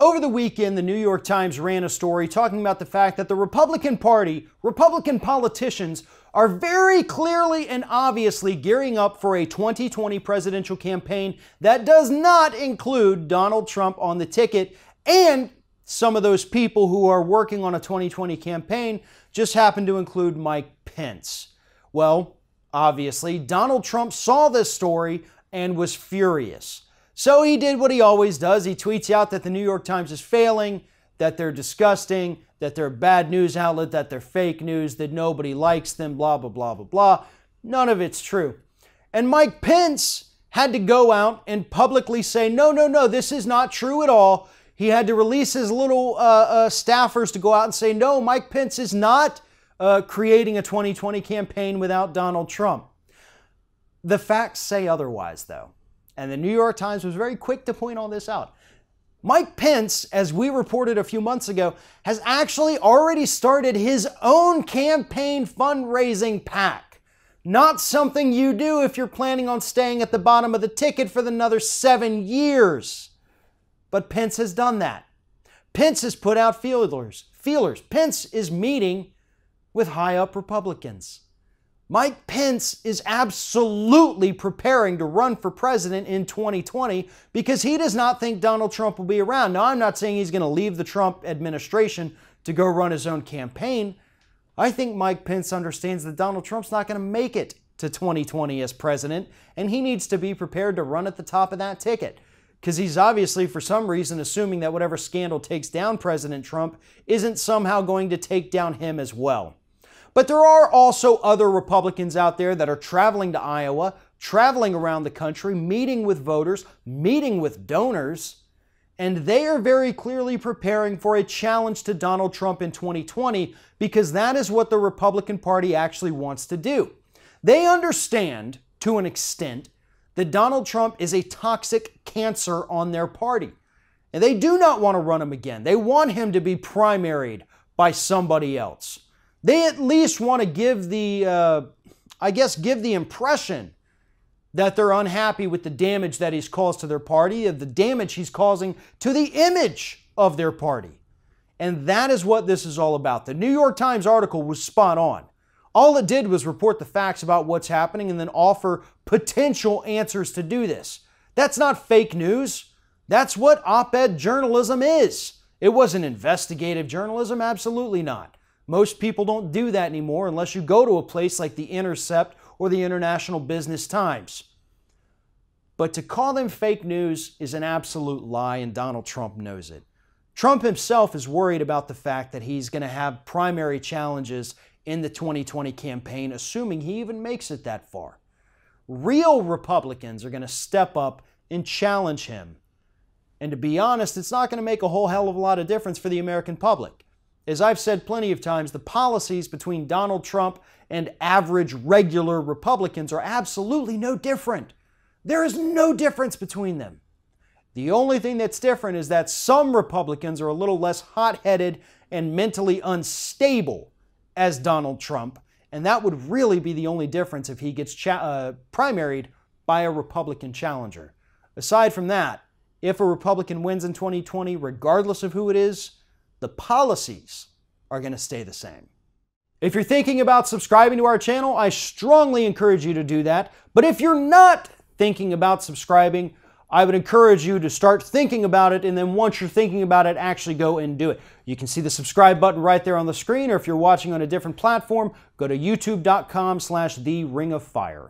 Over the weekend, the New York Times ran a story talking about the fact that the Republican Party, Republican politicians, are very clearly and obviously gearing up for a 2020 presidential campaign that does not include Donald Trump on the ticket, and some of those people who are working on a 2020 campaign just happen to include Mike Pence. Well, obviously, Donald Trump saw this story and was furious. So he did what he always does. He tweets out that the New York Times is failing, that they're disgusting, that they're a bad news outlet, that they're fake news, that nobody likes them, blah, blah, blah, blah, blah. None of it's true. And Mike Pence had to go out and publicly say, no, this is not true at all. He had to release his little staffers to go out and say, no, Mike Pence is not creating a 2020 campaign without Donald Trump. The facts say otherwise, though. And the New York Times was very quick to point all this out. Mike Pence, as we reported a few months ago, has actually already started his own campaign fundraising pack. Not something you do if you're planning on staying at the bottom of the ticket for another 7 years. But Pence has done that. Pence has put out feelers. Pence is meeting with high-up Republicans. Mike Pence is absolutely preparing to run for president in 2020 because he does not think Donald Trump will be around. Now, I'm not saying he's going to leave the Trump administration to go run his own campaign. I think Mike Pence understands that Donald Trump's not going to make it to 2020 as president, and he needs to be prepared to run at the top of that ticket because he's obviously, for some reason, assuming that whatever scandal takes down President Trump isn't somehow going to take down him as well. But there are also other Republicans out there that are traveling to Iowa, traveling around the country, meeting with voters, meeting with donors, and they are very clearly preparing for a challenge to Donald Trump in 2020 because that is what the Republican Party actually wants to do. They understand, to an extent, that Donald Trump is a toxic cancer on their party. And they do not want to run him again. They want him to be primaried by somebody else. They at least want to give the impression that they're unhappy with the damage that he's caused to their party, of the damage he's causing to the image of their party. And that is what this is all about. The New York Times article was spot on. All it did was report the facts about what's happening and then offer potential answers to do this. That's not fake news. That's what op-ed journalism is. It wasn't investigative journalism, absolutely not. Most people don't do that anymore unless you go to a place like The Intercept or the International Business Times. But to call them fake news is an absolute lie, and Donald Trump knows it. Trump himself is worried about the fact that he's going to have primary challenges in the 2020 campaign, assuming he even makes it that far. Real Republicans are going to step up and challenge him. And to be honest, it's not going to make a whole hell of a lot of difference for the American public. As I've said plenty of times, the policies between Donald Trump and average, regular Republicans are absolutely no different. There is no difference between them. The only thing that's different is that some Republicans are a little less hot-headed and mentally unstable as Donald Trump, and that would really be the only difference if he gets primaried by a Republican challenger. Aside from that, if a Republican wins in 2020, regardless of who it is, the policies are going to stay the same. If you're thinking about subscribing to our channel, I strongly encourage you to do that. But if you're not thinking about subscribing, I would encourage you to start thinking about it, and then once you're thinking about it, actually go and do it. You can see the subscribe button right there on the screen, or if you're watching on a different platform, go to youtube.com/theringofFire.